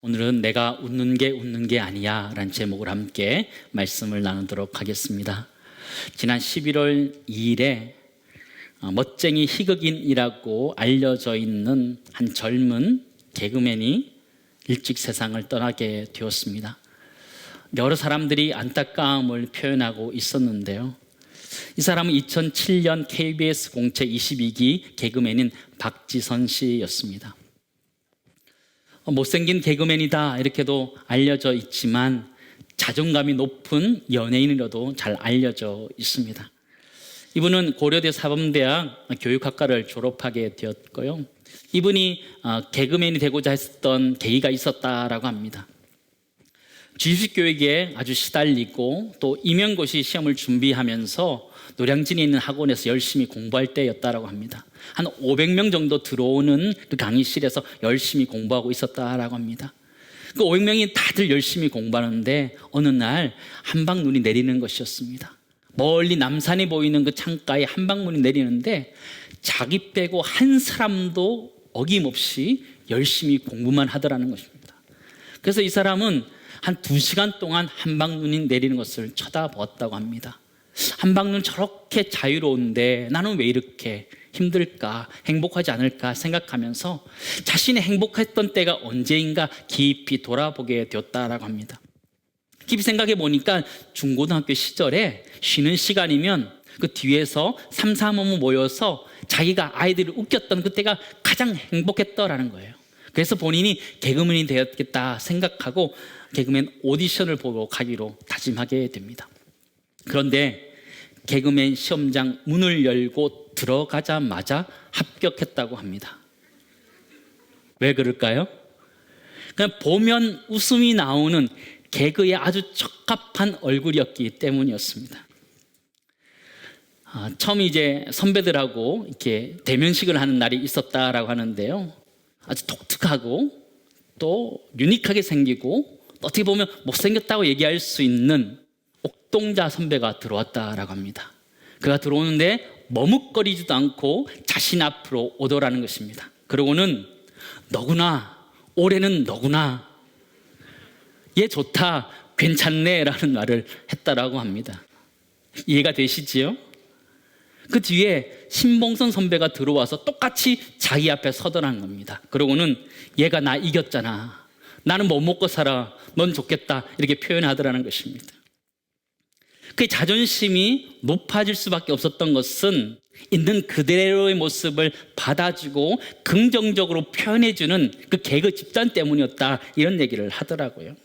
오늘은 내가 웃는 게 아니야 라는 제목으로 함께 말씀을 나누도록 하겠습니다. 지난 11월 2일에 멋쟁이 희극인이라고 알려져 있는 한 젊은 개그맨이 일찍 세상을 떠나게 되었습니다. 여러 사람들이 안타까움을 표현하고 있었는데요. 이 사람은 2007년 KBS 공채 22기 개그맨인 박지선 씨였습니다. 못생긴 개그맨이다 이렇게도 알려져 있지만 자존감이 높은 연예인으로도 잘 알려져 있습니다. 이분은 고려대 사범대학 교육학과를 졸업하게 되었고요. 이분이 개그맨이 되고자 했던 계기가 있었다라고 합니다. 주입식 교육에 아주 시달리고 또 임용고시 시험을 준비하면서 노량진에 있는 학원에서 열심히 공부할 때였다라고 합니다. 한 500명 정도 들어오는 그 강의실에서 열심히 공부하고 있었다라고 합니다. 그 500명이 다들 열심히 공부하는데 어느 날 한방눈이 내리는 것이었습니다. 멀리 남산이 보이는 그 창가에 한방눈이 내리는데 자기 빼고 한 사람도 어김없이 열심히 공부만 하더라는 것입니다. 그래서 이 사람은 한 2시간 동안 한방눈이 내리는 것을 쳐다보았다고 합니다. 한방눈 저렇게 자유로운데 나는 왜 이렇게 힘들까, 행복하지 않을까 생각하면서 자신이 행복했던 때가 언제인가 깊이 돌아보게 되었다라고 합니다. 깊이 생각해 보니까 중고등학교 시절에 쉬는 시간이면 그 뒤에서 3, 4모모 모여서 자기가 아이들을 웃겼던 그때가 가장 행복했더라는 거예요. 그래서 본인이 개그맨이 되었겠다 생각하고 개그맨 오디션을 보러 가기로 다짐하게 됩니다. 그런데 개그맨 시험장 문을 열고 들어가자마자 합격했다고 합니다. 왜 그럴까요? 그냥 보면 웃음이 나오는 개그에 아주 적합한 얼굴이었기 때문이었습니다. 처음 이제 선배들하고 이렇게 대면식을 하는 날이 있었다라고 하는데요. 아주 독특하고 또 유니크하게 생기고 또 어떻게 보면 못생겼다고 얘기할 수 있는 옥동자 선배가 들어왔다라고 합니다. 그가 들어오는데 머뭇거리지도 않고 자신 앞으로 오더라는 것입니다. 그러고는 너구나, 올해는 너구나, 얘 좋다, 괜찮네 라는 말을 했다라고 합니다. 이해가 되시지요? 그 뒤에 신봉선 선배가 들어와서 똑같이 자기 앞에 서더라는 겁니다. 그러고는 얘가 나 이겼잖아, 나는 뭐 먹고 살아, 넌 좋겠다 이렇게 표현하더라는 것입니다. 그의 자존심이 높아질 수밖에 없었던 것은 있는 그대로의 모습을 받아주고 긍정적으로 표현해주는 그 개그 집단 때문이었다 이런 얘기를 하더라고요.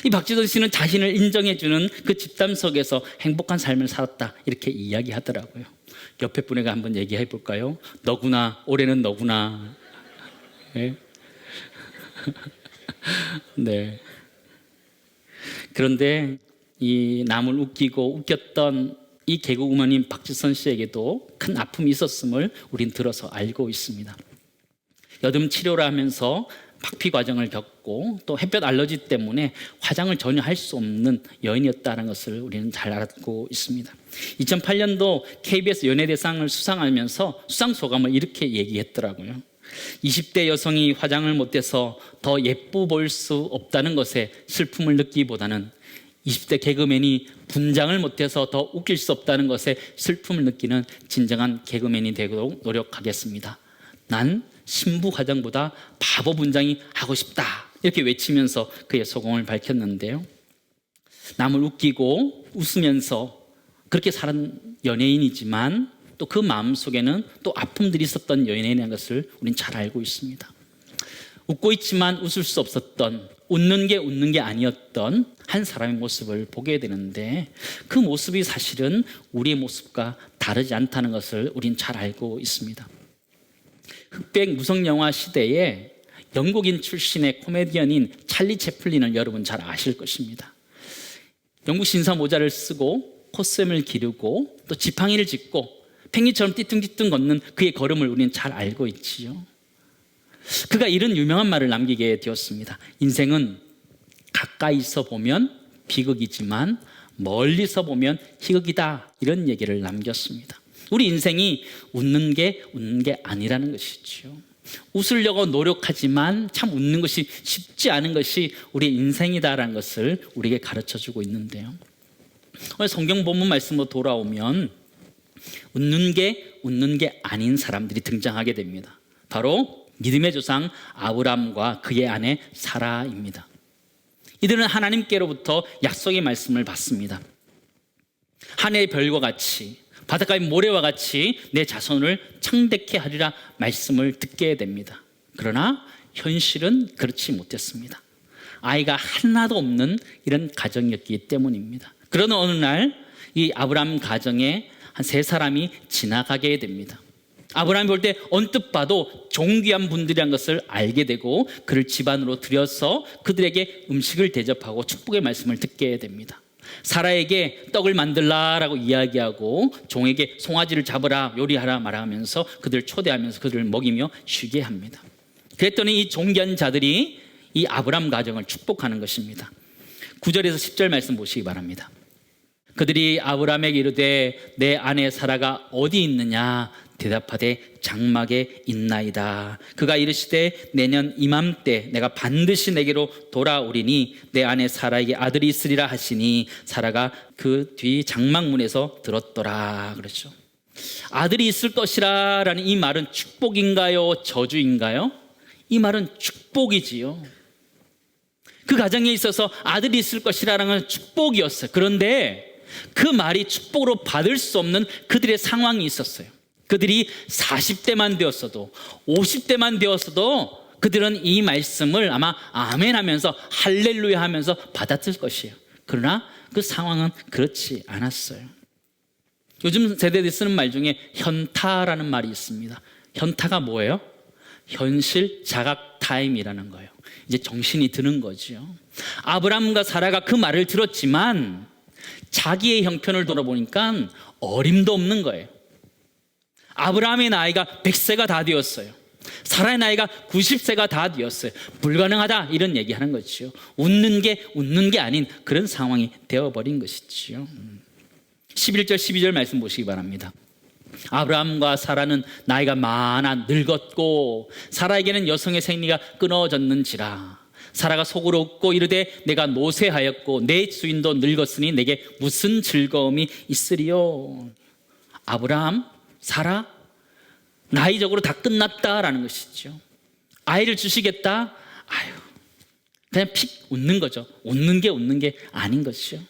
이 박지선 씨는 자신을 인정해주는 그 집단 속에서 행복한 삶을 살았다 이렇게 이야기하더라고요. 옆에 분에게 한번 얘기해 볼까요? 너구나, 올해는 너구나. 네. 네. 그런데 이 남을 웃기고 웃겼던 이 개그우먼인 박지선 씨에게도 큰 아픔이 있었음을 우린 들어서 알고 있습니다. 여드름 치료를 하면서 박피 과정을 겪고 또 햇볕 알러지 때문에 화장을 전혀 할 수 없는 여인이었다는 것을 우리는 잘 알고 있습니다. 2008년도 KBS 연예대상을 수상하면서 수상 소감을 이렇게 얘기했더라고요. 20대 여성이 화장을 못해서 더 예뻐 보일 수 없다는 것에 슬픔을 느끼기보다는 20대 개그맨이 분장을 못해서 더 웃길 수 없다는 것에 슬픔을 느끼는 진정한 개그맨이 되도록 노력하겠습니다. 난 신부 화장보다 바보 분장이 하고 싶다 이렇게 외치면서 그의 소감을 밝혔는데요. 남을 웃기고 웃으면서 그렇게 살은 연예인이지만 또 그 마음속에는 또 아픔들이 있었던 연예인이라는 것을 우리는 잘 알고 있습니다. 웃고 있지만 웃을 수 없었던, 웃는 게 아니었던 한 사람의 모습을 보게 되는데 그 모습이 사실은 우리의 모습과 다르지 않다는 것을 우린 잘 알고 있습니다. 흑백 무성영화 시대에 영국인 출신의 코미디언인 찰리 채플린을 여러분 잘 아실 것입니다. 영국 신사 모자를 쓰고 콧셈을 기르고 또 지팡이를 짚고 펭귄처럼 띠뚱띠뚱 걷는 그의 걸음을 우리는 잘 알고 있지요. 그가 이런 유명한 말을 남기게 되었습니다. 인생은 가까이서 보면 비극이지만 멀리서 보면 희극이다 이런 얘기를 남겼습니다. 우리 인생이 웃는 게 아니라는 것이죠. 웃으려고 노력하지만 참 웃는 것이 쉽지 않은 것이 우리의 인생이다라는 것을 우리에게 가르쳐주고 있는데요. 오늘 성경 본문 말씀으로 돌아오면 웃는 게 아닌 사람들이 등장하게 됩니다. 바로 믿음의 조상 아브람과 그의 아내 사라입니다. 이들은 하나님께로부터 약속의 말씀을 받습니다. 하늘의 별과 같이 바닷가의 모래와 같이 내 자손을 창대케 하리라 말씀을 듣게 됩니다. 그러나 현실은 그렇지 못했습니다. 아이가 하나도 없는 이런 가정이었기 때문입니다. 그러는 어느 날 이 아브람 가정에 한 3사람이 지나가게 됩니다. 아브라함이 볼 때 언뜻 봐도 존귀한 분들이란 것을 알게 되고 그를 집안으로 들여서 그들에게 음식을 대접하고 축복의 말씀을 듣게 됩니다. 사라에게 떡을 만들라라고 이야기하고 종에게 송아지를 잡으라 요리하라 말하면서 그들을 초대하면서 그들을 먹이며 쉬게 합니다. 그랬더니 이 존귀한 자들이 이 아브람 가정을 축복하는 것입니다. 9절에서 10절 말씀 보시기 바랍니다. 그들이 아브람에게 이르되 내 아내 사라가 어디 있느냐 대답하되 장막에 있나이다. 그가 이르시되 내년 이맘때 내가 반드시 내게로 돌아오리니 내 아내 사라에게 아들이 있으리라 하시니 사라가 그 뒤 장막문에서 들었더라. 그렇죠. 아들이 있을 것이라 라는 이 말은 축복인가요 저주인가요? 이 말은 축복이지요. 그 가정에 있어서 아들이 있을 것이라는 건 축복이었어요. 그런데 그 말이 축복으로 받을 수 없는 그들의 상황이 있었어요. 그들이 40대만 되었어도 50대만 되었어도 그들은 이 말씀을 아마 아멘 하면서 할렐루야 하면서 받았을 것이에요. 그러나 그 상황은 그렇지 않았어요. 요즘 세대들이 쓰는 말 중에 현타라는 말이 있습니다. 현타가 뭐예요? 현실 자각 타임이라는 거예요. 이제 정신이 드는 거죠. 아브람과 사라가 그 말을 들었지만 자기의 형편을 돌아보니까 어림도 없는 거예요. 아브라함의 나이가 100세가 다 되었어요. 사라의 나이가 90세가 다 되었어요. 불가능하다 이런 얘기하는 거죠. 웃는 게 아닌 그런 상황이 되어버린 것이죠. 11절 12절 말씀 보시기 바랍니다. 아브라함과 사라는 나이가 많아 늙었고 사라에게는 여성의 생리가 끊어졌는지라. 사라가 속으로 웃고 이르되 내가 노쇠하였고 내 주인도 늙었으니 내게 무슨 즐거움이 있으리요. 아브라함, 사라 나이적으로 다 끝났다라는 것이죠. 아이를 주시겠다? 아유, 그냥 픽 웃는 거죠. 웃는 게 아닌 것이죠.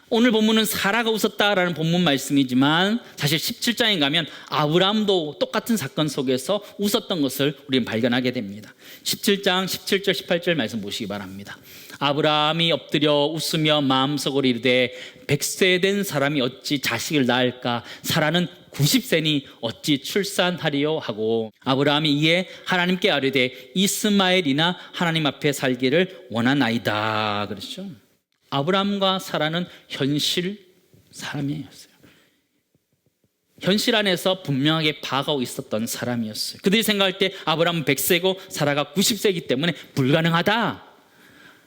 오늘 본문은 사라가 웃었다라는 본문 말씀이지만 사실 17장에 가면 아브라함도 똑같은 사건 속에서 웃었던 것을 우리는 발견하게 됩니다. 17장 17절 18절 말씀 보시기 바랍니다. 아브라함이 엎드려 웃으며 마음속으로 이르되 100세 된 사람이 어찌 자식을 낳을까? 사라는 90세니 어찌 출산하리요 하고 아브라함이 이에 하나님께 아뢰되 이스마엘이나 하나님 앞에 살기를 원하나이다. 그렇죠. 아브라함과 사라는 현실 사람이었어요. 현실 안에서 분명하게 봐가고 있었던 사람이었어요. 그들이 생각할 때 아브라함은 100세고 사라가 90세이기 때문에 불가능하다.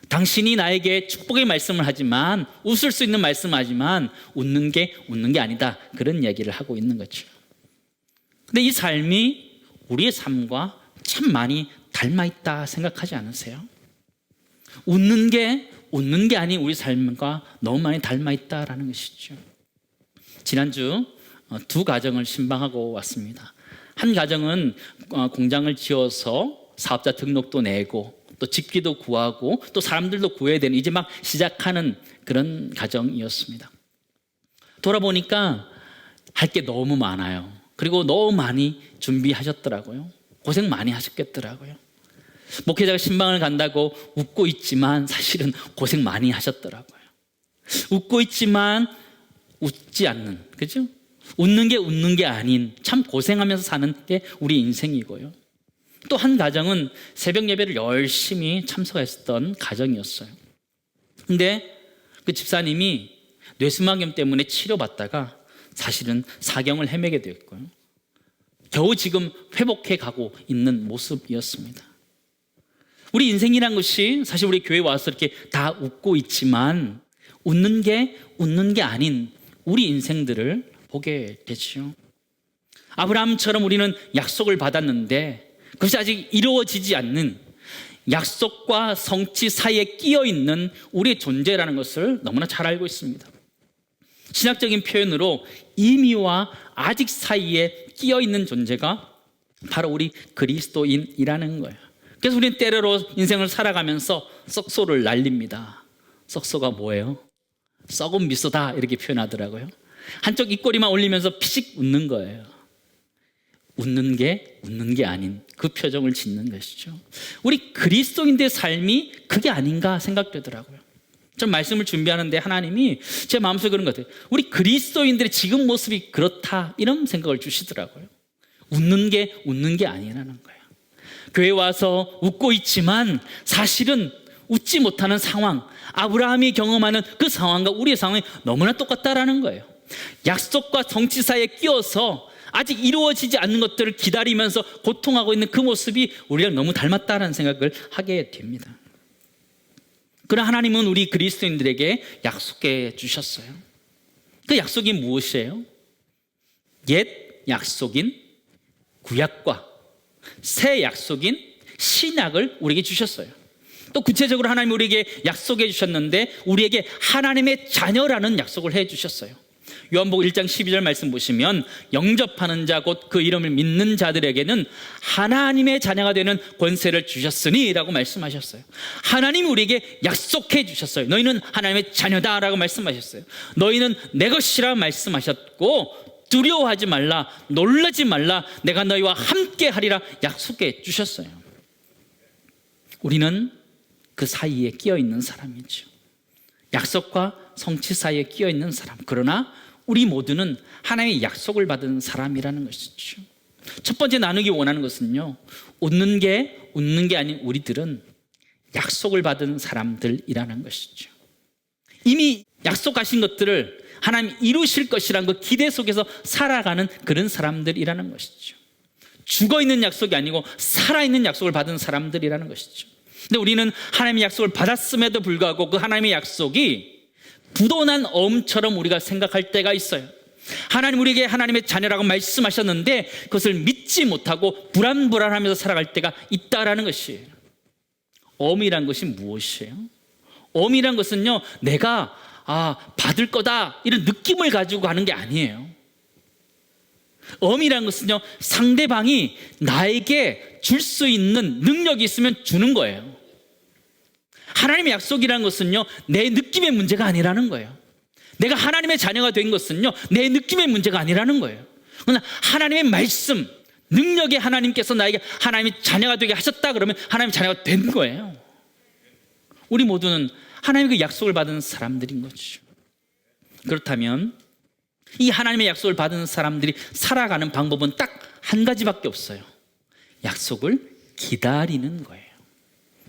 당신이 나에게 축복의 말씀을 하지만 웃을 수 있는 말씀을 하지만 웃는 게 아니다. 그런 얘기를 하고 있는 거죠. 근데 이 삶이 우리의 삶과 참 많이 닮아있다 생각하지 않으세요? 웃는 게 아닌 우리 삶과 너무 많이 닮아있다라는 것이죠. 지난주 2 가정을 신방하고 왔습니다. 한 가정은 공장을 지어서 사업자 등록도 내고 또 집기도 구하고 또 사람들도 구해야 되는 이제 막 시작하는 그런 가정이었습니다. 돌아보니까 할 게 너무 많아요. 그리고 너무 많이 준비하셨더라고요. 고생 많이 하셨겠더라고요. 목회자가 신방을 간다고 웃고 있지만 사실은 고생 많이 하셨더라고요. 웃고 있지만 웃지 않는, 그죠? 웃는 게 아닌 참 고생하면서 사는 게 우리 인생이고요. 또 한 가정은 새벽 예배를 열심히 참석했었던 가정이었어요. 근데 그 집사님이 뇌수막염 때문에 치료받다가 사실은 사경을 헤매게 되었고요. 겨우 지금 회복해 가고 있는 모습이었습니다. 우리 인생이란 것이 사실 우리 교회 와서 이렇게 다 웃고 있지만 웃는 게 아닌 우리 인생들을 보게 되죠. 아브라함처럼 우리는 약속을 받았는데 그것이 아직 이루어지지 않는 약속과 성취 사이에 끼어 있는 우리의 존재라는 것을 너무나 잘 알고 있습니다. 신학적인 표현으로 이미와 아직 사이에 끼어 있는 존재가 바로 우리 그리스도인이라는 거예요. 그래서 우리는 때로로 인생을 살아가면서 썩소를 날립니다. 썩소가 뭐예요? 썩은 미소다 이렇게 표현하더라고요. 한쪽 입꼬리만 올리면서 피식 웃는 거예요. 웃는 게 아닌 그 표정을 짓는 것이죠. 우리 그리스도인들의 삶이 그게 아닌가 생각되더라고요. 좀 말씀을 준비하는데 하나님이 제 마음속에 그런 것 같아요. 우리 그리스도인들의 지금 모습이 그렇다 이런 생각을 주시더라고요. 웃는 게 아니라는 거예요. 교회 와서 웃고 있지만 사실은 웃지 못하는 상황, 아브라함이 경험하는 그 상황과 우리의 상황이 너무나 똑같다라는 거예요. 약속과 성취 사이에 끼어서 아직 이루어지지 않는 것들을 기다리면서 고통하고 있는 그 모습이 우리랑 너무 닮았다는 생각을 하게 됩니다. 그러나 하나님은 우리 그리스도인들에게 약속해 주셨어요. 그 약속이 무엇이에요? 옛 약속인 구약과 새 약속인 신약을 우리에게 주셨어요. 또 구체적으로 하나님 우리에게 약속해 주셨는데 우리에게 하나님의 자녀라는 약속을 해 주셨어요. 요한복음 1장 12절 말씀 보시면 영접하는 자 곧 그 이름을 믿는 자들에게는 하나님의 자녀가 되는 권세를 주셨으니 라고 말씀하셨어요. 하나님이 우리에게 약속해 주셨어요. 너희는 하나님의 자녀다 라고 말씀하셨어요. 너희는 내 것이라 말씀하셨고 두려워하지 말라, 놀라지 말라, 내가 너희와 함께 하리라 약속해 주셨어요. 우리는 그 사이에 끼어 있는 사람이죠. 약속과 성취 사이에 끼어 있는 사람. 그러나 우리 모두는 하나님의 약속을 받은 사람이라는 것이죠. 첫 번째 나누기 원하는 것은요, 웃는 게 아닌 우리들은 약속을 받은 사람들이라는 것이죠. 이미 약속하신 것들을 하나님 이루실 것이라는 그 기대 속에서 살아가는 그런 사람들이라는 것이죠. 죽어있는 약속이 아니고 살아있는 약속을 받은 사람들이라는 것이죠. 근데 우리는 하나님의 약속을 받았음에도 불구하고 그 하나님의 약속이 부도난 어음처럼 우리가 생각할 때가 있어요. 하나님 우리에게 하나님의 자녀라고 말씀하셨는데 그것을 믿지 못하고 불안불안하면서 살아갈 때가 있다라는 것이에요. 어음이란 것이 무엇이에요? 어음이란 것은요, 내가 받을 거다 이런 느낌을 가지고 가는 게 아니에요. 어음이란 것은요, 상대방이 나에게 줄 수 있는 능력이 있으면 주는 거예요. 하나님의 약속이라는 것은요, 내 느낌의 문제가 아니라는 거예요. 내가 하나님의 자녀가 된 것은요, 내 느낌의 문제가 아니라는 거예요. 그러나 하나님의 말씀, 능력의 하나님께서 나에게 하나님의 자녀가 되게 하셨다 그러면 하나님의 자녀가 된 거예요. 우리 모두는 하나님의 그 약속을 받은 사람들인 거죠. 그렇다면 이 하나님의 약속을 받은 사람들이 살아가는 방법은 딱 한 가지밖에 없어요. 약속을 기다리는 거예요.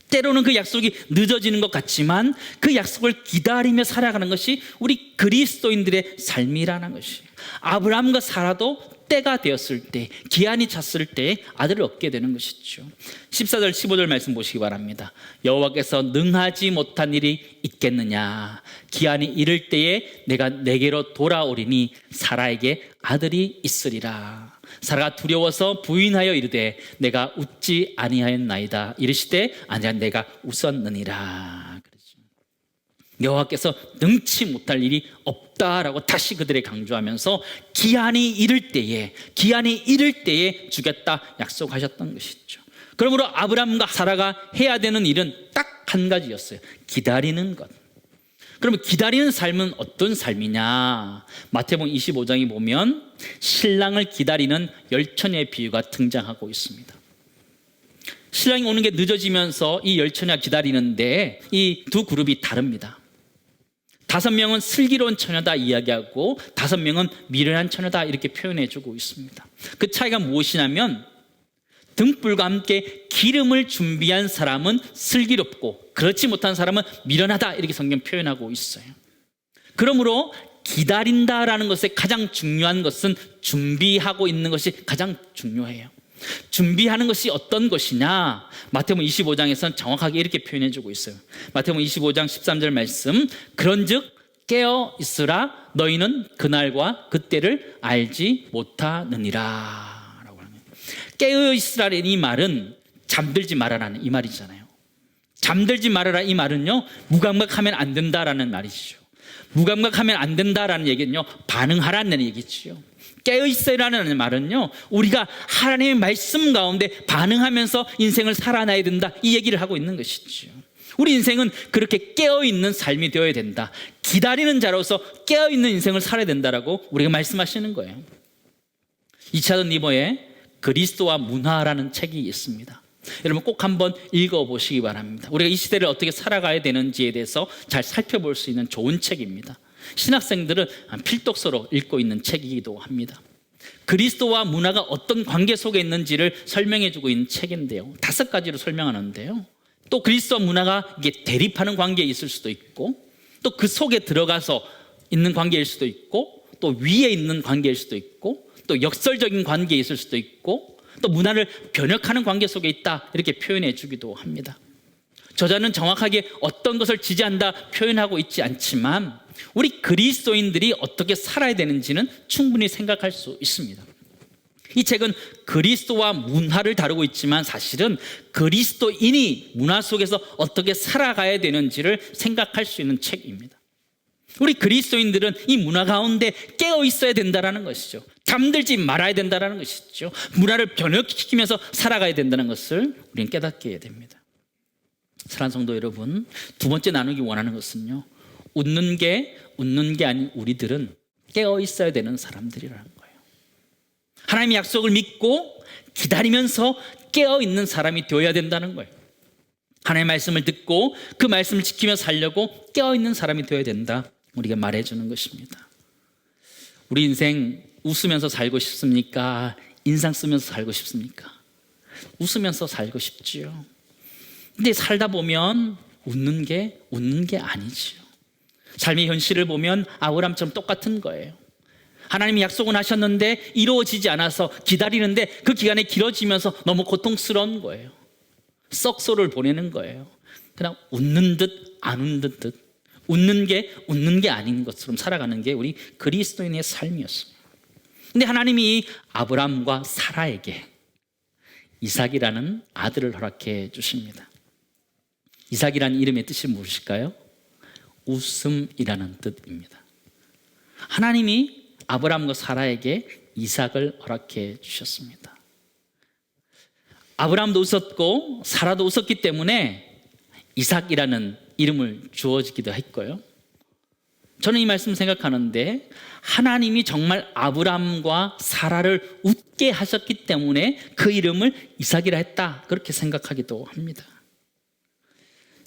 때로는 그 약속이 늦어지는 것 같지만 그 약속을 기다리며 살아가는 것이 우리 그리스도인들의 삶이라는 것이에요. 아브라함과 사라도 때가 되었을 때, 기한이 찼을 때 아들을 얻게 되는 것이죠. 14절 15절 말씀 보시기 바랍니다. 여호와께서 능하지 못한 일이 있겠느냐, 기한이 이를 때에 내가 내게로 돌아오리니 사라에게 아들이 있으리라. 사라가 두려워서 부인하여 이르되 내가 웃지 아니하였나이다. 이르시되 아니야, 내가 웃었느니라. 여호와께서 능치 못할 일이 없다라고 다시 그들에게 강조하면서 기한이 이를 때에 주겠다 약속하셨던 것이죠. 그러므로 아브라함과 사라가 해야 되는 일은 딱 한 가지였어요. 기다리는 것. 그러면 기다리는 삶은 어떤 삶이냐? 마태복음 25장에 보면 신랑을 기다리는 열처녀의 비유가 등장하고 있습니다. 신랑이 오는 게 늦어지면서 이 열처녀가 기다리는데 이 두 그룹이 다릅니다. 5명은 슬기로운 처녀다 이야기하고 5명은 미련한 처녀다 이렇게 표현해주고 있습니다. 그 차이가 무엇이냐면 등불과 함께 기름을 준비한 사람은 슬기롭고 그렇지 못한 사람은 미련하다 이렇게 성경 표현하고 있어요. 그러므로 기다린다라는 것의 가장 중요한 것은 준비하고 있는 것이 가장 중요해요. 준비하는 것이 어떤 것이냐? 마태복음 25장에서는 정확하게 이렇게 표현해주고 있어요. 마태복음 25장 13절 말씀, 그런즉 깨어 있으라, 너희는 그날과 그때를 알지 못하느니라 라고 합니다. 깨어 있으라는 이 말은 잠들지 말아라는 이 말이잖아요. 잠들지 말아라 이 말은요, 무감각하면 안 된다라는 말이죠. 무감각하면 안 된다라는 얘기는요, 반응하라는 얘기죠. 깨어 있어라는 말은요, 우리가 하나님의 말씀 가운데 반응하면서 인생을 살아나야 된다, 이 얘기를 하고 있는 것이죠. 우리 인생은 그렇게 깨어있는 삶이 되어야 된다. 기다리는 자로서 깨어있는 인생을 살아야 된다라고 우리가 말씀하시는 거예요. 리차드 니버의 그리스도와 문화라는 책이 있습니다. 여러분 꼭 한번 읽어보시기 바랍니다. 우리가 이 시대를 어떻게 살아가야 되는지에 대해서 잘 살펴볼 수 있는 좋은 책입니다. 신학생들은 필독서로 읽고 있는 책이기도 합니다. 그리스도와 문화가 어떤 관계 속에 있는지를 설명해주고 있는 책인데요, 5가지로 설명하는데요, 또 그리스도와 문화가 이게 대립하는 관계에 있을 수도 있고, 또 그 속에 들어가서 있는 관계일 수도 있고, 또 위에 있는 관계일 수도 있고, 또 역설적인 관계에 있을 수도 있고, 또 문화를 변혁하는 관계 속에 있다, 이렇게 표현해 주기도 합니다. 저자는 정확하게 어떤 것을 지지한다 표현하고 있지 않지만 우리 그리스도인들이 어떻게 살아야 되는지는 충분히 생각할 수 있습니다. 이 책은 그리스도와 문화를 다루고 있지만 사실은 그리스도인이 문화 속에서 어떻게 살아가야 되는지를 생각할 수 있는 책입니다. 우리 그리스도인들은 이 문화 가운데 깨어 있어야 된다는 것이죠. 잠들지 말아야 된다는 것이죠. 문화를 변혁시키면서 살아가야 된다는 것을 우리는 깨닫게 해야 됩니다. 사랑하는 성도 여러분, 두 번째 나누기 원하는 것은요, 웃는 게 아닌 우리들은 깨어 있어야 되는 사람들이라는 거예요. 하나님의 약속을 믿고 기다리면서 깨어 있는 사람이 되어야 된다는 거예요. 하나님의 말씀을 듣고 그 말씀을 지키며 살려고 깨어 있는 사람이 되어야 된다, 우리가 말해주는 것입니다. 우리 인생 웃으면서 살고 싶습니까? 인상 쓰면서 살고 싶습니까? 웃으면서 살고 싶지요. 근데 살다 보면 웃는 게 아니지요. 삶의 현실을 보면 아브라함처럼 똑같은 거예요. 하나님이 약속은 하셨는데 이루어지지 않아서 기다리는데 그 기간이 길어지면서 너무 고통스러운 거예요. 썩소를 보내는 거예요. 그냥 웃는 듯 안 웃는 듯, 웃는 게 아닌 것처럼 살아가는 게 우리 그리스도인의 삶이었어요. 근데 하나님이 아브라함과 사라에게 이삭이라는 아들을 허락해 주십니다. 이삭이라는 이름의 뜻이 무엇일까요? 웃음이라는 뜻입니다. 하나님이 아브라함과 사라에게 이삭을 허락해 주셨습니다. 아브라함도 웃었고 사라도 웃었기 때문에 이삭이라는 이름을 주어지기도 했고요. 저는 이 말씀 생각하는데 하나님이 정말 아브라함과 사라를 웃게 하셨기 때문에 그 이름을 이삭이라 했다, 그렇게 생각하기도 합니다.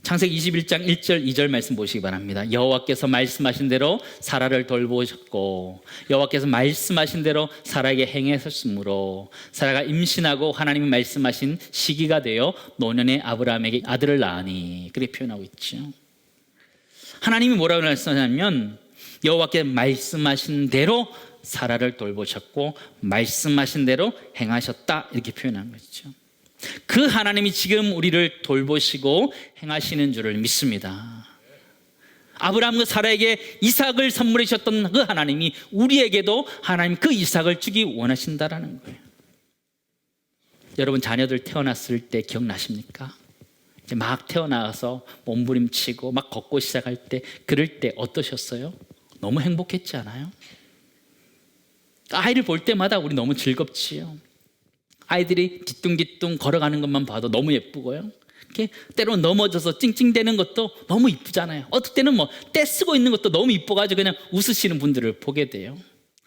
창세기 21장 1절 2절 말씀 보시기 바랍니다. 여호와께서 말씀하신 대로 사라를 돌보셨고 여호와께서 말씀하신 대로 사라에게 행하셨으므로 사라가 임신하고 하나님이 말씀하신 시기가 되어 노년에 아브라함에게 아들을 낳으니, 그렇게 표현하고 있죠. 하나님이 뭐라고 말씀하냐면 여호와께서 말씀하신 대로 사라를 돌보셨고 말씀하신 대로 행하셨다, 이렇게 표현한 거죠. 그 하나님이 지금 우리를 돌보시고 행하시는 줄을 믿습니다. 아브라함과 사라에게 이삭을 선물해 주셨던 그 하나님이 우리에게도 하나님 그 이삭을 주기 원하신다라는 거예요. 여러분 자녀들 태어났을 때 기억나십니까? 이제 막 태어나서 몸부림치고 막 걷고 시작할 때, 그럴 때 어떠셨어요? 너무 행복했지 않아요? 아이를 볼 때마다 우리 너무 즐겁지요. 아이들이 뒤뚱뒤뚱 걸어가는 것만 봐도 너무 예쁘고요. 이렇게 때로는 넘어져서 찡찡대는 것도 너무 이쁘잖아요. 어떨 때는 떼쓰고 있는 것도 너무 이뻐가지고 그냥 웃으시는 분들을 보게 돼요.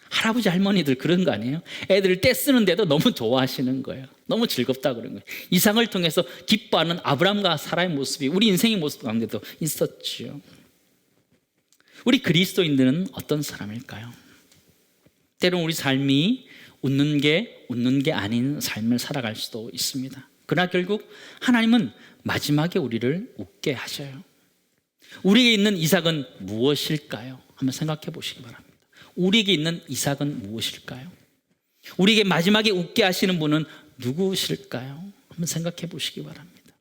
할아버지 할머니들 그런 거 아니에요? 애들을 떼쓰는데도 너무 좋아하시는 거예요. 너무 즐겁다 그런 거예요. 이상을 통해서 기뻐하는 아브라함과 사라의 모습이 우리 인생의 모습 가운데도 있었죠. 우리 그리스도인들은 어떤 사람일까요? 때로는 우리 삶이 웃는 게 아닌 삶을 살아갈 수도 있습니다. 그러나 결국 하나님은 마지막에 우리를 웃게 하셔요. 우리에게 있는 이삭은 무엇일까요? 한번 생각해 보시기 바랍니다. 우리에게 있는 이삭은 무엇일까요? 우리에게 마지막에 웃게 하시는 분은 누구실까요? 한번 생각해 보시기 바랍니다.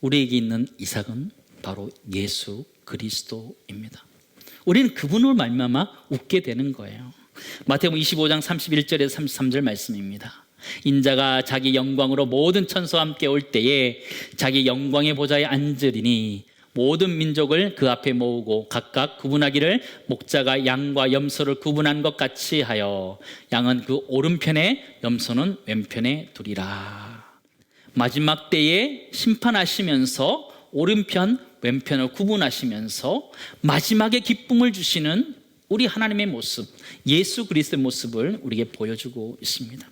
우리에게 있는 이삭은 바로 예수 그리스도입니다. 우리는 그분을 말미암아 웃게 되는 거예요. 마태복음 25장 31절에서 33절 말씀입니다. 인자가 자기 영광으로 모든 천사와 함께 올 때에 자기 영광의 보좌에 앉으리니 모든 민족을 그 앞에 모으고 각각 구분하기를 목자가 양과 염소를 구분한 것 같이 하여 양은 그 오른편에 염소는 왼편에 두리라. 마지막 때에 심판하시면서 오른편 왼편을 구분하시면서 마지막에 기쁨을 주시는 우리 하나님의 모습, 예수 그리스도의 모습을 우리에게 보여주고 있습니다.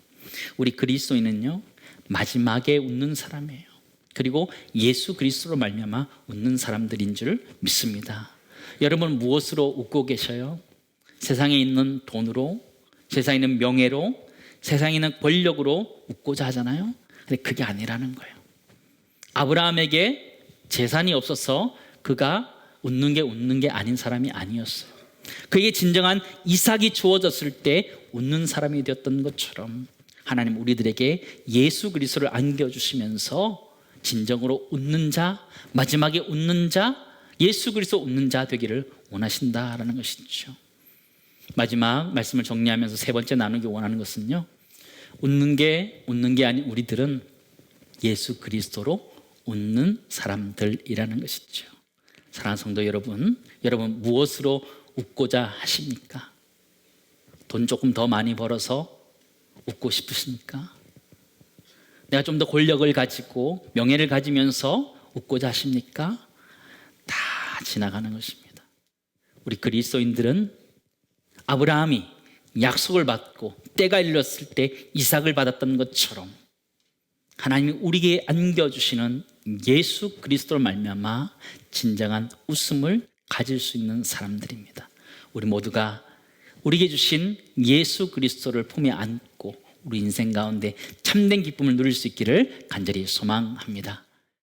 우리 그리스도인은요, 마지막에 웃는 사람이에요. 그리고 예수 그리스도로 말미암아 웃는 사람들인 줄 믿습니다. 여러분 무엇으로 웃고 계셔요? 세상에 있는 돈으로, 세상에 있는 명예로, 세상에 있는 권력으로 웃고자 하잖아요. 근데 그게 아니라는 거예요. 아브라함에게 재산이 없어서 그가 웃는 게 아닌 사람이 아니었어요. 그에게 진정한 이삭이 주어졌을 때 웃는 사람이 되었던 것처럼 하나님 우리들에게 예수 그리스도를 안겨주시면서 진정으로 웃는 자, 마지막에 웃는 자, 예수 그리스도 웃는 자 되기를 원하신다라는 것이죠. 마지막 말씀을 정리하면서 세 번째 나누기 원하는 것은요, 웃는 게 아닌 우리들은 예수 그리스도로 웃는 사람들이라는 것이죠. 사랑하는 성도 여러분 무엇으로 웃고자 하십니까? 돈 조금 더 많이 벌어서 웃고 싶으십니까? 내가 좀 더 권력을 가지고 명예를 가지면서 웃고자 하십니까? 다 지나가는 것입니다. 우리 그리스도인들은 아브라함이 약속을 받고 때가 이르렀을 때 이삭을 받았던 것처럼 하나님이 우리에게 안겨주시는 예수 그리스도로 말미암아 진정한 웃음을 가질 수 있는 사람들입니다. 우리 모두가 우리에게 주신 예수 그리스도를 품에 안고 우리 인생 가운데 참된 기쁨을 누릴 수 있기를 간절히 소망합니다.